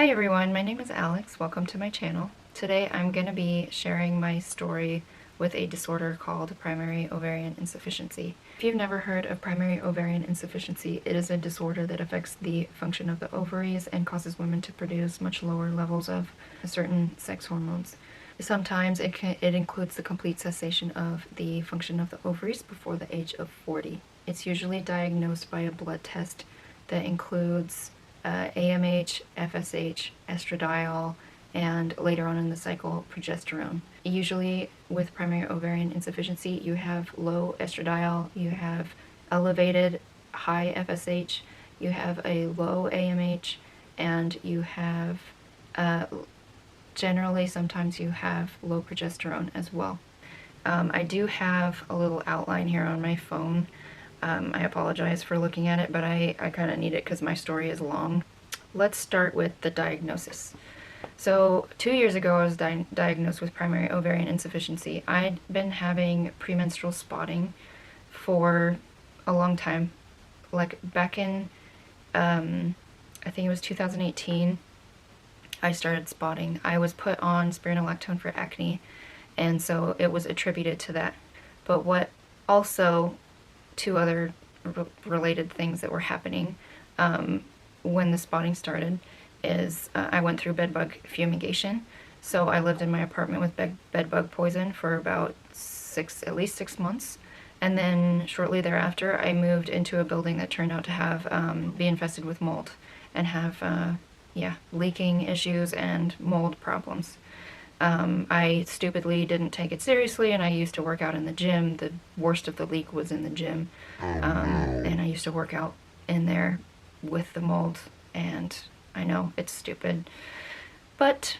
Hi everyone, my name is Alex. Welcome to my channel. Today I'm going to be sharing my story with a disorder called primary ovarian insufficiency. If you've never heard of primary ovarian insufficiency, it is a disorder that affects the function of the ovaries and causes women to produce much lower levels of certain sex hormones. Sometimes it includes the complete cessation of the function of the ovaries before the age of 40. It's usually diagnosed by a blood test that includes AMH, FSH, estradiol, and later on in the cycle, progesterone. Usually with primary ovarian insufficiency, you have low estradiol, you have elevated high FSH, you have a low AMH, and you have generally sometimes you have low progesterone as well. I do have a little outline here on my phone. I apologize for looking at it, but I kind of need it because my story is long. Let's start with the diagnosis. So 2 years ago I was diagnosed with primary ovarian insufficiency. I'd been having premenstrual spotting for a long time. Like back in, I think it was 2018, I started spotting. I was put on spironolactone for acne, and so it was attributed to that. But what also, two other related things that were happening when the spotting started is I went through bedbug fumigation. So I lived in my apartment with bedbug poison for about at least 6 months. And then shortly thereafter, I moved into a building that turned out to have be infested with mold and have leaking issues and mold problems. I stupidly didn't take it seriously, and I used to work out in the gym. The worst of the leak was in the gym, and I used to work out in there with the mold, and I know it's stupid, but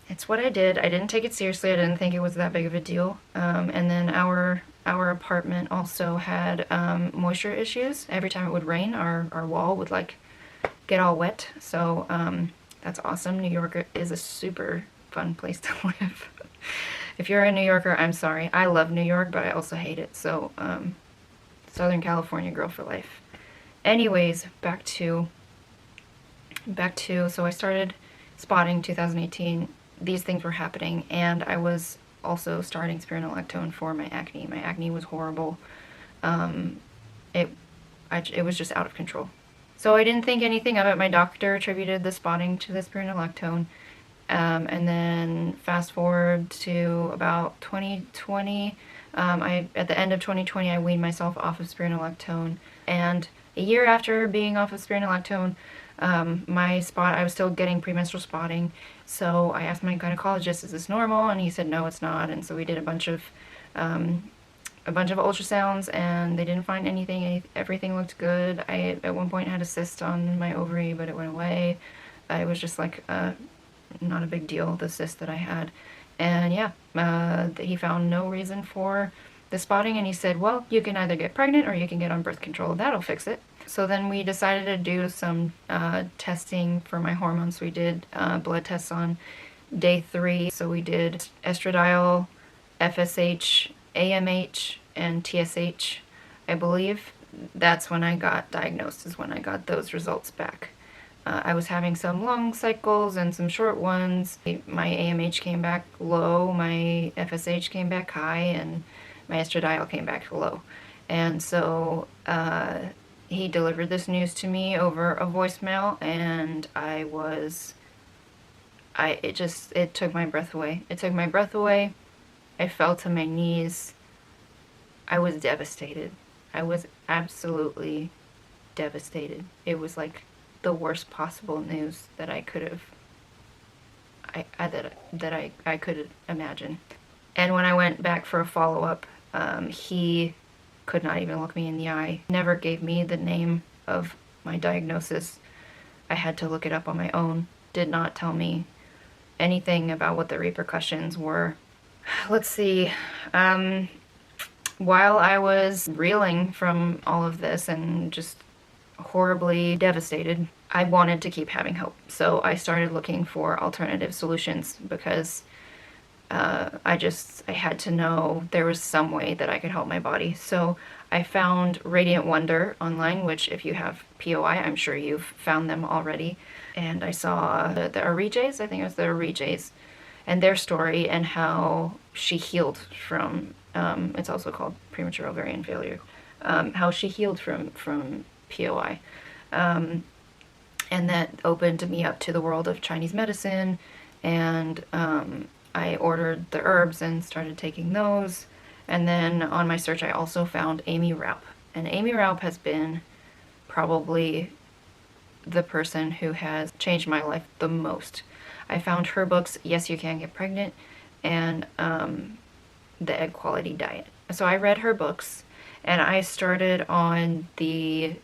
it's what I did. I didn't take it seriously. I didn't think it was that big of a deal. And then our apartment also had moisture issues. Every time it would rain, our wall would like get all wet. So that's awesome. New York is a super fun place to live. If you're a New Yorker, I'm sorry. I love New York, but I also hate it. So Southern California girl for life. Anyways, back to so I started spotting 2018. These things were happening, and I was also starting spironolactone for my acne. My acne was horrible. It was just out of control. So I didn't think anything of it. My doctor attributed the spotting to the spironolactone. And then fast forward to about 2020, at the end of 2020, I weaned myself off of spironolactone, and a year after being off of spironolactone, I was still getting premenstrual spotting. So I asked my gynecologist, is this normal? And he said, no, it's not. And so we did a bunch of ultrasounds, and they didn't find anything. Everything looked good. I, at one point, had a cyst on my ovary, but it went away. It was just like, not a big deal, the cyst that I had. And yeah, he found no reason for the spotting, and he said, well, you can either get pregnant or you can get on birth control. That'll fix it. So then we decided to do some testing for my hormones. We did blood tests on day 3. So we did estradiol, FSH, AMH, and TSH, I believe. That's when I got diagnosed, is when I got those results back. I was having some long cycles and some short ones. My AMH came back low, my FSH came back high, and my estradiol came back low. And so he delivered this news to me over a voicemail, and it took my breath away. It took my breath away. I fell to my knees. I was devastated. I was absolutely devastated. It was like the worst possible news that I could have, I could imagine. And when I went back for a follow-up, he could not even look me in the eye. Never gave me the name of my diagnosis. I had to look it up on my own. Did not tell me anything about what the repercussions were. Let's see. While I was reeling from all of this and just horribly devastated, I wanted to keep having hope. So I started looking for alternative solutions because I had to know there was some way that I could help my body. So I found Radiant Wonder online, which if you have POI, I'm sure you've found them already. And I saw the oogenesis, I think it was the oogenesis, and their story and how she healed from, it's also called premature ovarian failure, how she healed from POI. And that opened me up to the world of Chinese medicine, and I ordered the herbs and started taking those. And then on my search, I also found Amy Raup. And Amy Raup has been probably the person who has changed my life the most. I found her books, Yes, You Can Get Pregnant, and The Egg Quality Diet. So I read her books, and I started on the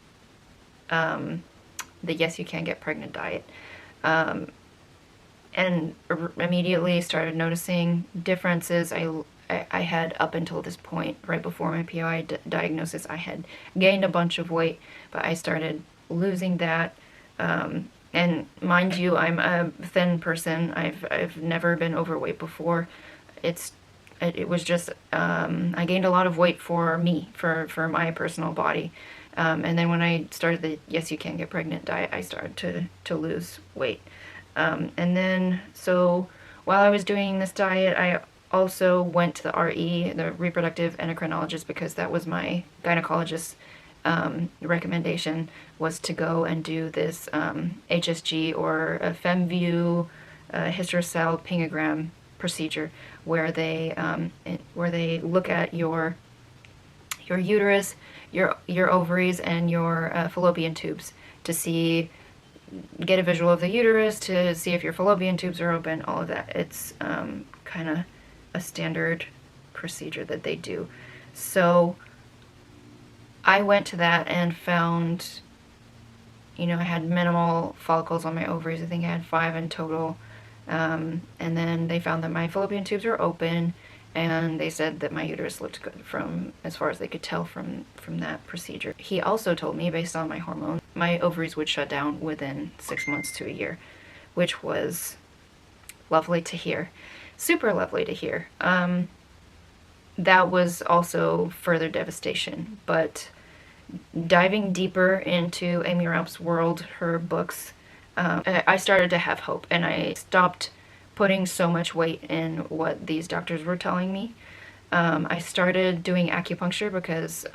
Yes, You Can Get Pregnant diet. And immediately started noticing differences. I had, up until this point, right before my POI diagnosis, I had gained a bunch of weight, but I started losing that. And mind you, I'm a thin person. I've never been overweight before. It was just, I gained a lot of weight for me, for my personal body. And then when I started the Yes You Can Get Pregnant diet, I started to lose weight. And then, so while I was doing this diet, I also went to the RE, the reproductive endocrinologist, because that was my gynecologist's recommendation, was to go and do this HSG, or a FemView hysterosalpingogram procedure, where they look at your uterus, your ovaries, and your fallopian tubes to get a visual of the uterus, to see if your fallopian tubes are open, all of that. It's kind of a standard procedure that they do. So I went to that and found, I had minimal follicles on my ovaries. I think I had 5 in total. And then they found that my fallopian tubes were open, and they said that my uterus looked good from as far as they could tell from that procedure. He also told me, based on my hormones, my ovaries would shut down within 6 months to a year, which was lovely to hear. Super lovely to hear. That was also further devastation, but diving deeper into Amy Raup's world, her books, I started to have hope, and I stopped putting so much weight in what these doctors were telling me. I started doing acupuncture because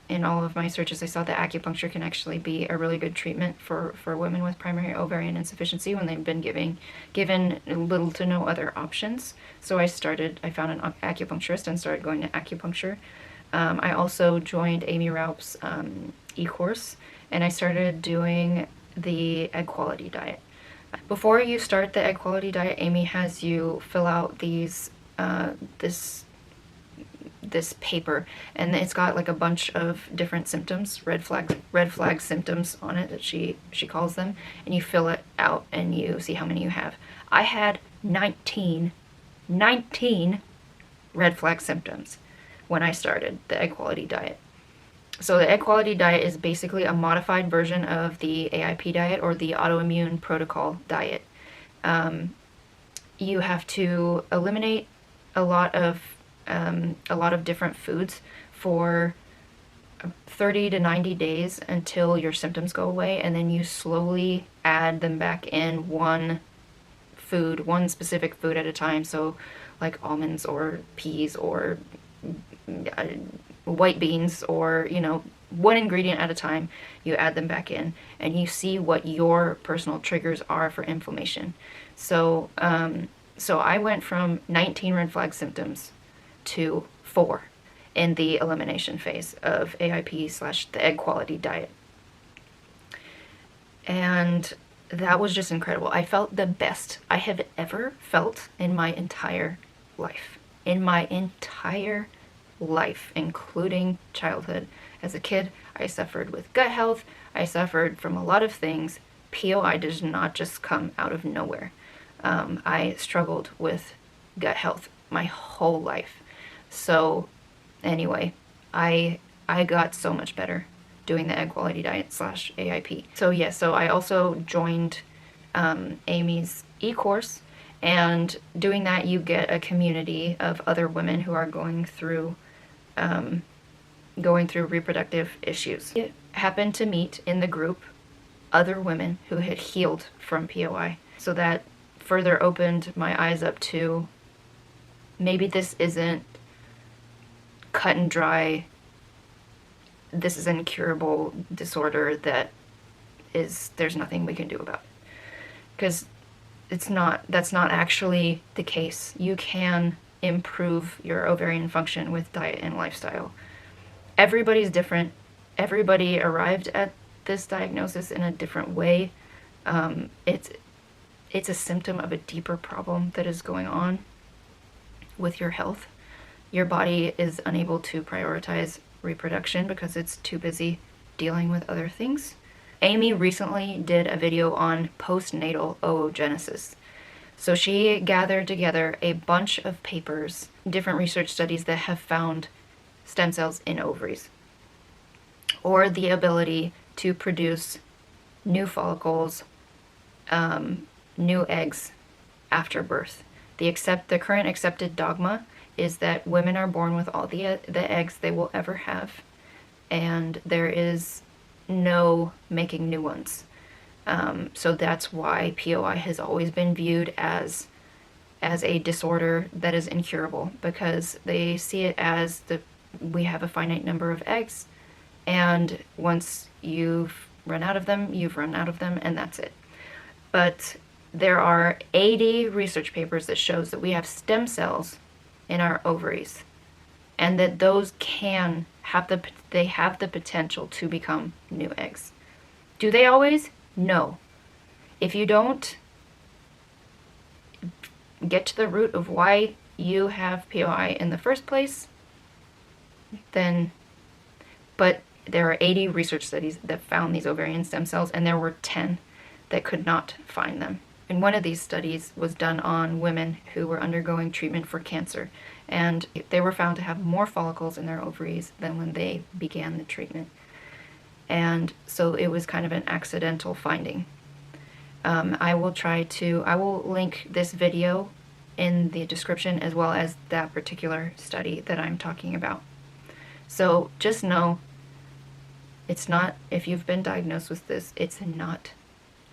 in all of my searches I saw that acupuncture can actually be a really good treatment for women with primary ovarian insufficiency when they've been given little to no other options. So I found an acupuncturist and started going to acupuncture. I also joined Amy Raup's e-course, and I started doing the egg quality diet. Before you start the egg quality diet, Amy has you fill out this paper, and it's got like a bunch of different symptoms, red flag symptoms on it, that she calls them, and you fill it out and you see how many you have. I had 19 red flag symptoms when I started the egg quality diet. So the egg quality diet is basically a modified version of the AIP diet, or the autoimmune protocol diet. You have to eliminate a lot of different foods for 30 to 90 days until your symptoms go away, and then you slowly add them back in one specific food at a time. So like almonds or peas or white beans, or one ingredient at a time. You add them back in, and you see what your personal triggers are for inflammation. So I went from 19 red flag symptoms to 4 in the elimination phase of AIP / the egg quality diet. And that was just incredible. I felt the best I have ever felt in my entire life. Including childhood. As a kid, I suffered with gut health. I suffered from a lot of things. POI does not just come out of nowhere. I struggled with gut health my whole life. So anyway, I got so much better doing the egg quality diet / AIP. So I also joined Amy's e-course, And doing that, you get a community of other women who are going through reproductive issues. I happened to meet in the group other women who had healed from POI. So that further opened my eyes up to maybe this isn't cut and dry, this is an incurable disorder that there's nothing we can do about it. Because that's not actually the case. You can improve your ovarian function with diet and lifestyle. Everybody's different. Everybody arrived at this diagnosis in a different way. It's a symptom of a deeper problem that is going on with your health. Your body is unable to prioritize reproduction because it's too busy dealing with other things. Amy recently did a video on postnatal oogenesis. So she gathered together a bunch of papers, different research studies that have found stem cells in ovaries, or the ability to produce new follicles, new eggs after birth. The current accepted dogma is that women are born with all the eggs they will ever have, and there is no making new ones. So that's why POI has always been viewed as a disorder that is incurable, because they see it as we have a finite number of eggs, and once you've run out of them, you've run out of them, and that's it. But there are 80 research papers that shows that we have stem cells in our ovaries, and that those have the potential to become new eggs. Do they always? No. If you don't get to the root of why you have POI in the first place, then... But there are 80 research studies that found these ovarian stem cells, and there were 10 that could not find them. And one of these studies was done on women who were undergoing treatment for cancer, and they were found to have more follicles in their ovaries than when they began the treatment. And so it was kind of an accidental finding. I will link this video in the description, as well as that particular study that I'm talking about. So just know, it's not, if you've been diagnosed with this, it's not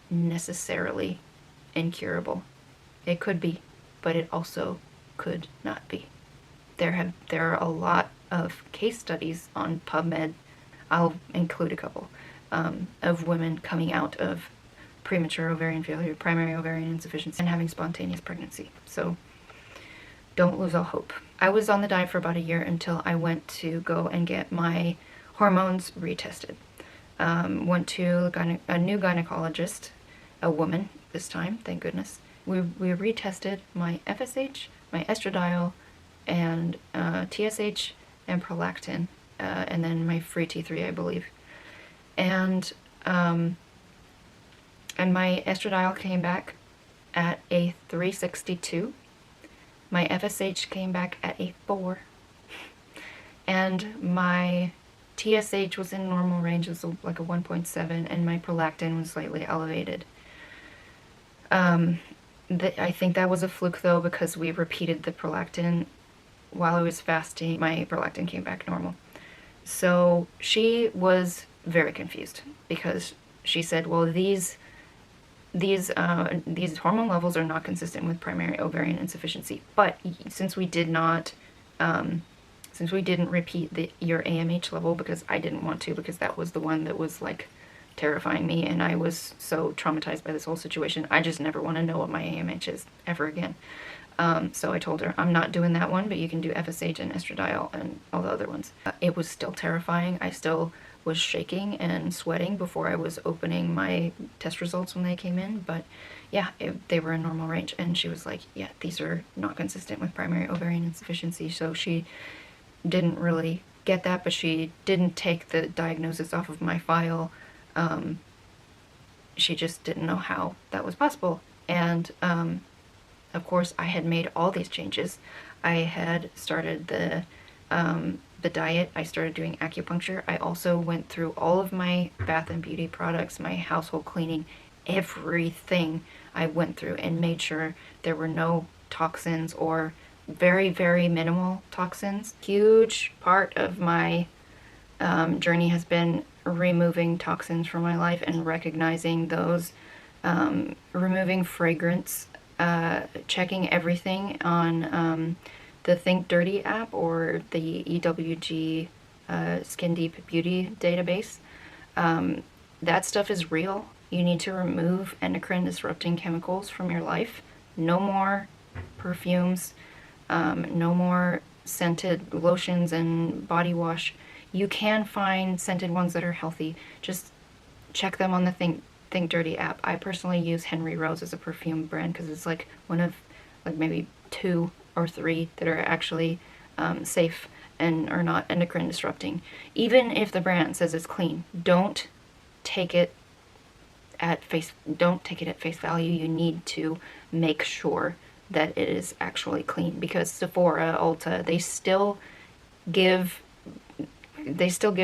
necessarily incurable. It could be, but it also could not be. There are a lot of case studies on PubMed, I'll include a couple, of women coming out of premature ovarian failure, primary ovarian insufficiency, and having spontaneous pregnancy. So don't lose all hope. I was on the diet for about a year until I went to go and get my hormones retested. Went to a new gynecologist, a woman this time, thank goodness. We retested my FSH, my estradiol, and TSH and prolactin, and then my free T3, I believe. And my estradiol came back at a 362. My FSH came back at a 4. And my TSH was in normal range, it was like a 1.7, and my prolactin was slightly elevated. I think that was a fluke though, because we repeated the prolactin while I was fasting. My prolactin came back normal. So she was very confused, because she said, well, these hormone levels are not consistent with primary ovarian insufficiency. But since we didn't repeat your AMH level, because I didn't want to, because that was the one that was like terrifying me, and I was so traumatized by this whole situation, I just never want to know what my AMH is ever again. So I told her, I'm not doing that one, but you can do FSH and estradiol and all the other ones. It was still terrifying. I still was shaking and sweating before I was opening my test results when they came in, but yeah, they were in normal range. And she was like, yeah, these are not consistent with primary ovarian insufficiency. So she didn't really get that, but she didn't take the diagnosis off of my file. She just didn't know how that was possible. And of course, I had made all these changes. I had started the diet. I started doing acupuncture. I also went through all of my bath and beauty products, my household cleaning, everything I went through and made sure there were no toxins or very, very minimal toxins. Huge part of my journey has been removing toxins from my life and recognizing those, removing fragrance, checking everything on the Think Dirty app or the EWG Skin Deep Beauty database. That stuff is real. You need to remove endocrine disrupting chemicals from your life. No more perfumes, no more scented lotions and body wash. You can find scented ones that are healthy. Just check them on the Think Dirty app. I personally use Henry Rose as a perfume brand because it's like one of like maybe 2 or 3 that are actually safe and are not endocrine disrupting. Even if the brand says it's clean, don't take it at face value. You need to make sure that it is actually clean, because Sephora, Ulta, they still give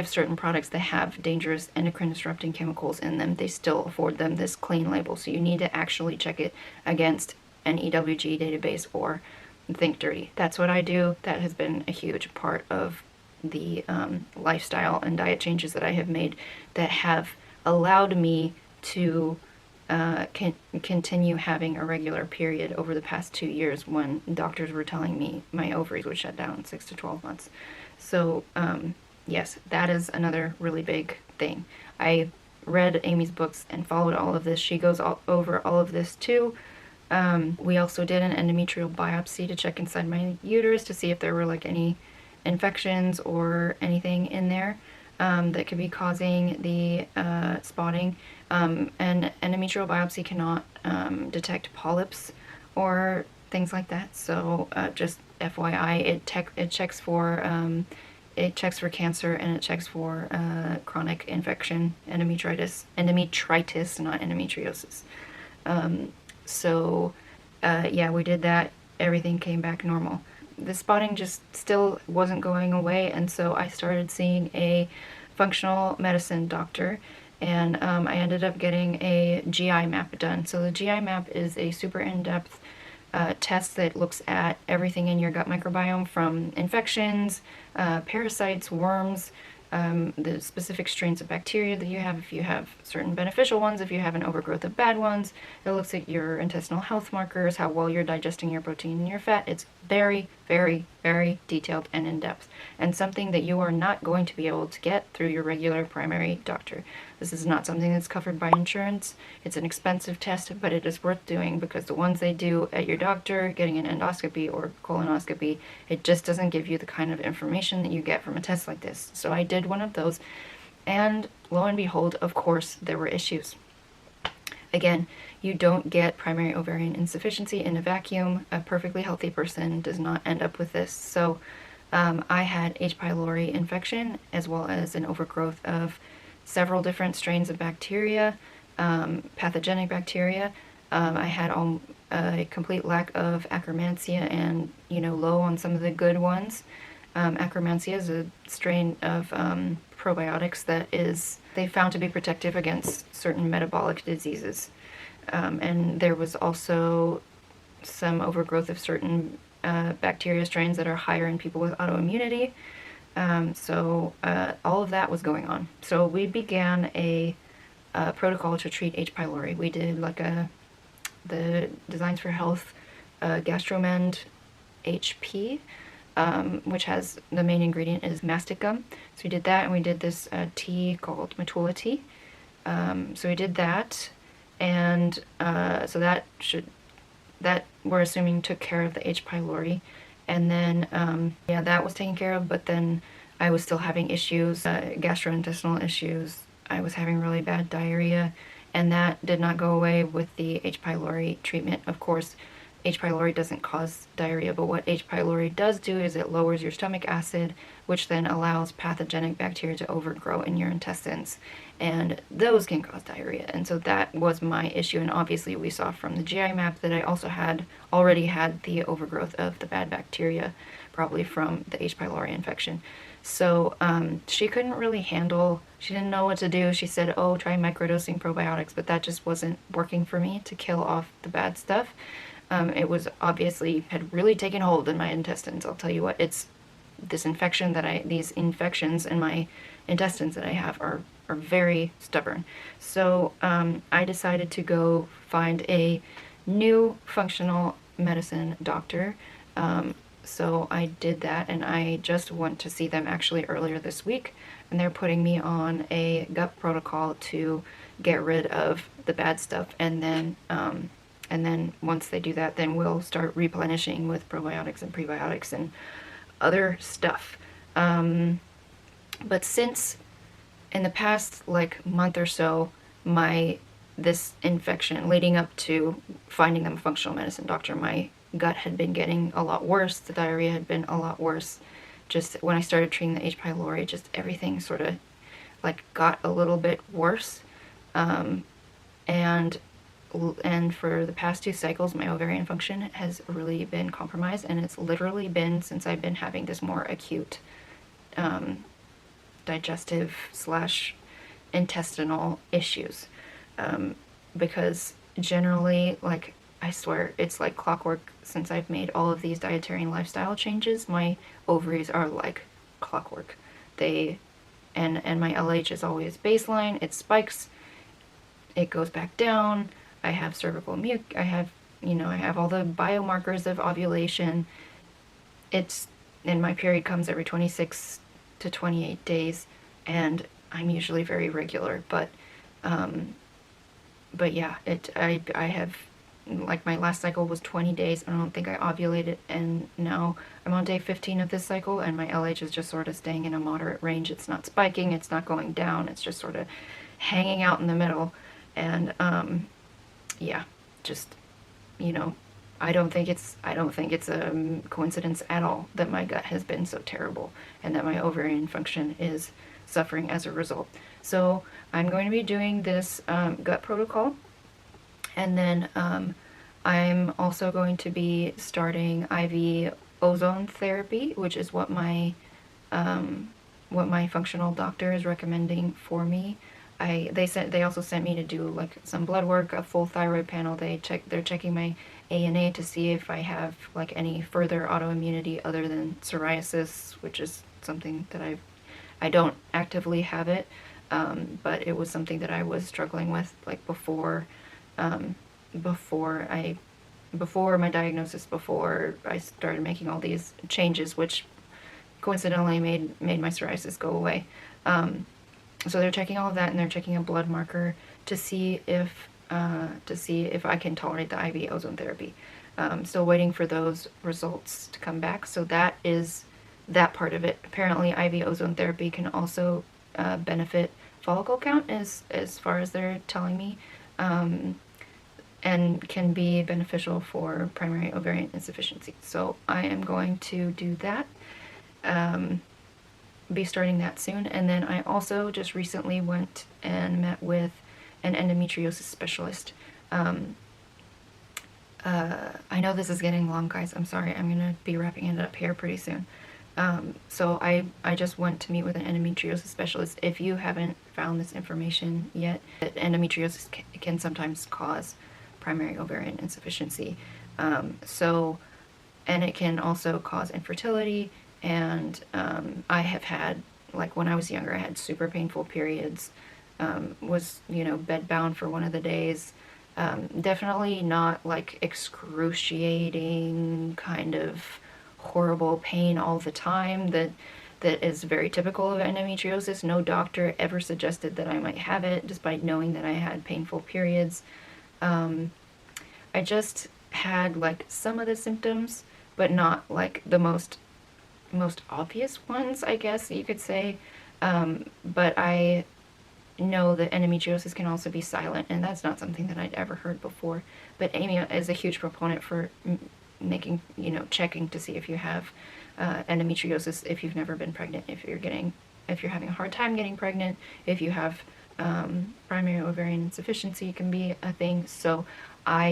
certain products that have dangerous endocrine disrupting chemicals in them. They still afford them this clean label. So you need to actually check it against an EWG database or Think Dirty. That's what I do. That has been a huge part of the lifestyle and diet changes that I have made that have allowed me to continue having a regular period over the past 2 years when doctors were telling me my ovaries would shut down in 6 to 12 months. So yes, that is another really big thing. I read Amy's books and followed all of this. She goes over all of this too. We also did an endometrial biopsy to check inside my uterus to see if there were like any infections or anything in there that could be causing the spotting. And endometrial biopsy cannot detect polyps or things like that. So just FYI, it checks for cancer, and it checks for chronic infection, endometritis, not endometriosis. Yeah, we did that. Everything came back normal. The spotting just still wasn't going away, and so I started seeing a functional medicine doctor, and I ended up getting a GI map done. So the GI map is a super in-depth test that looks at everything in your gut microbiome, from infections, parasites, worms, the specific strains of bacteria that you have, if you have certain beneficial ones, if you have an overgrowth of bad ones. It looks at your intestinal health markers, how well you're digesting your protein and your fat. It's very, very, very detailed and in-depth, and something that you are not going to be able to get through your regular primary doctor. This is not something that's covered by insurance. It's an expensive test, but it is worth doing, because the ones they do at your doctor, getting an endoscopy or colonoscopy, it just doesn't give you the kind of information that you get from a test like this. So I did one of those, and lo and behold, of course, there were issues. Again, you don't get primary ovarian insufficiency in a vacuum. A perfectly healthy person does not end up with this. So I had H. pylori infection, as well as an overgrowth of several different strains of bacteria, pathogenic bacteria. I had a complete lack of Akkermansia, and low on some of the good ones. Akkermansia is a strain of probiotics that they found to be protective against certain metabolic diseases. And there was also some overgrowth of certain bacteria strains that are higher in people with autoimmunity. So all of that was going on. So we began a protocol to treat H. pylori. We did the Designs for Health Gastromend HP, which has the main ingredient is mastic gum. So we did that, and we did this tea called Matula tea. So we did that, and so that we're assuming took care of the H. pylori. And then, yeah, that was taken care of, but then I was still having issues, gastrointestinal issues. I was having really bad diarrhea, and that did not go away with the H. pylori treatment. Of course, H. pylori doesn't cause diarrhea, but what H. pylori does do is it lowers your stomach acid, which then allows pathogenic bacteria to overgrow in your intestines, and those can cause diarrhea. And so that was my issue, and obviously we saw from the GI map that I also already had the overgrowth of the bad bacteria, probably from the H. pylori infection. So she couldn't really handle, she didn't know what to do. She said, oh, try microdosing probiotics, but that just wasn't working for me to kill off the bad stuff. It was obviously had really taken hold in my intestines. I'll tell you what, it's this infection that these infections in my intestines that I have are very stubborn. So I decided to go find a new functional medicine doctor. So I did that, and I just went to see them actually earlier this week, and they're putting me on a gut protocol to get rid of the bad stuff, and then once they do that, then we'll start replenishing with probiotics and prebiotics and other stuff. But since in the past like month or so, this infection leading up to finding them a functional medicine doctor, my gut had been getting a lot worse. The diarrhea had been a lot worse. Just when I started treating the H. pylori, just everything sort of like got a little bit worse. And for the past 2 cycles, my ovarian function has really been compromised, and it's literally been since I've been having this more acute digestive / intestinal issues. Because generally, like, I swear, it's like clockwork since I've made all of these dietary and lifestyle changes. My ovaries are like clockwork. And my LH is always baseline. It spikes. It goes back down. I have cervical I have all the biomarkers of ovulation. And my period comes every 26 to 28 days, and I'm usually very regular, but yeah, I have, like, my last cycle was 20 days. I don't think I ovulated, and now I'm on day 15 of this cycle, and my LH is just sort of staying in a moderate range. It's not spiking, it's not going down, it's just sort of hanging out in the middle. And yeah, just, I don't think it's a coincidence at all that my gut has been so terrible and that my ovarian function is suffering as a result. So I'm going to be doing this gut protocol, and then I'm also going to be starting IV ozone therapy, which is what my functional doctor is recommending for me. They also sent me to do like some blood work, a full thyroid panel. They're checking my ANA to see if I have like any further autoimmunity other than psoriasis, which is something that I don't actively have it, but it was something that I was struggling with like before my diagnosis, before I started making all these changes, which coincidentally made my psoriasis go away. So they're checking all of that, and they're checking a blood marker to see if I can tolerate the IV ozone therapy. Still waiting for those results to come back. So that is that part of it. Apparently, IV ozone therapy can also benefit follicle count, as far as they're telling me, and can be beneficial for primary ovarian insufficiency. So I am going to do that. Be starting that soon. And then I also just recently went and met with an endometriosis specialist. I know this is getting long, guys. I'm sorry. I'm gonna be wrapping it up here pretty soon. So I just went to meet with an endometriosis specialist. If you haven't found this information yet, that endometriosis can sometimes cause primary ovarian insufficiency. And it can also cause infertility. And I have had, like, when I was younger, I had super painful periods, was, bedbound for one of the days. Definitely not, like, excruciating kind of horrible pain all the time that is very typical of endometriosis. No doctor ever suggested that I might have it, despite knowing that I had painful periods. I just had, like, some of the symptoms, but not, like, the most obvious ones, I guess you could say. But I know that endometriosis can also be silent, and that's not something that I'd ever heard before. But Amy is a huge proponent for making, checking to see if you have endometriosis if you've never been pregnant, if you're having a hard time getting pregnant, if you have primary ovarian insufficiency can be a thing. So the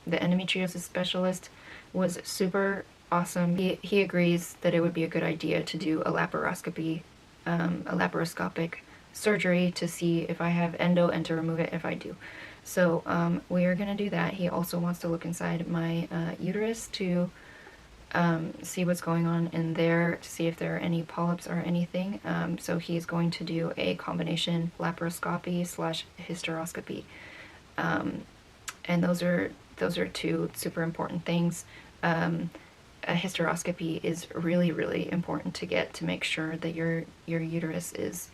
endometriosis specialist was super awesome. He agrees that it would be a good idea to do a laparoscopy, a laparoscopic surgery to see if I have endo and to remove it if I do. So we are going to do that. He also wants to look inside my uterus to see what's going on in there, to see if there are any polyps or anything. So he's going to do a combination laparoscopy / hysteroscopy. And those are two super important things. A hysteroscopy is really, really important to get to make sure that your uterus is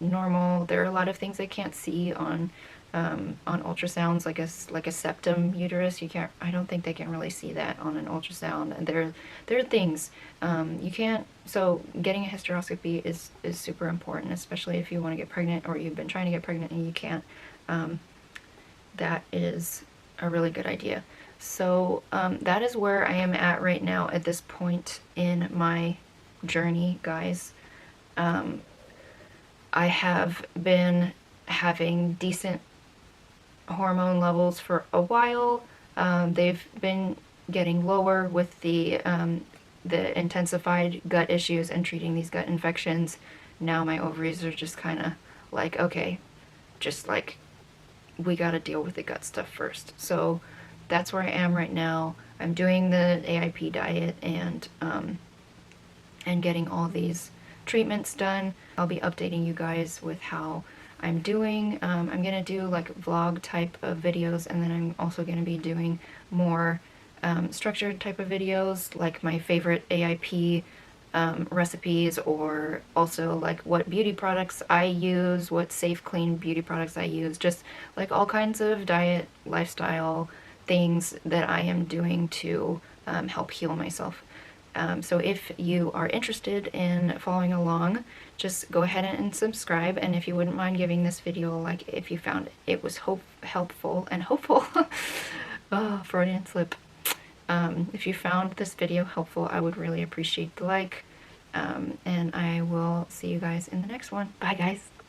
normal. There are a lot of things they can't see on ultrasounds, like a septum uterus. I don't think they can really see that on an ultrasound. And there are things you can't. So getting a hysteroscopy is super important, especially if you want to get pregnant or you've been trying to get pregnant and you can't. That is a really good idea. So that is where I am at right now at this point in my journey, guys. I have been having decent hormone levels for a while. They've been getting lower with the intensified gut issues and treating these gut infections. Now my ovaries are just kind of like, okay, just like, we got to deal with the gut stuff first. So that's where I am right now. I'm doing the AIP diet and getting all these treatments done. I'll be updating you guys with how I'm doing. I'm gonna do like vlog type of videos, and then I'm also gonna be doing more structured type of videos, like my favorite AIP recipes, or also like what beauty products I use, what safe, clean beauty products I use, just like all kinds of diet, lifestyle things that I am doing to help heal myself. So if you are interested in following along, just go ahead and subscribe, and if you wouldn't mind giving this video, like, if you found it was helpful and hopeful, oh, Freudian slip. If you found this video helpful, I would really appreciate the like, and I will see you guys in the next one. Bye, guys.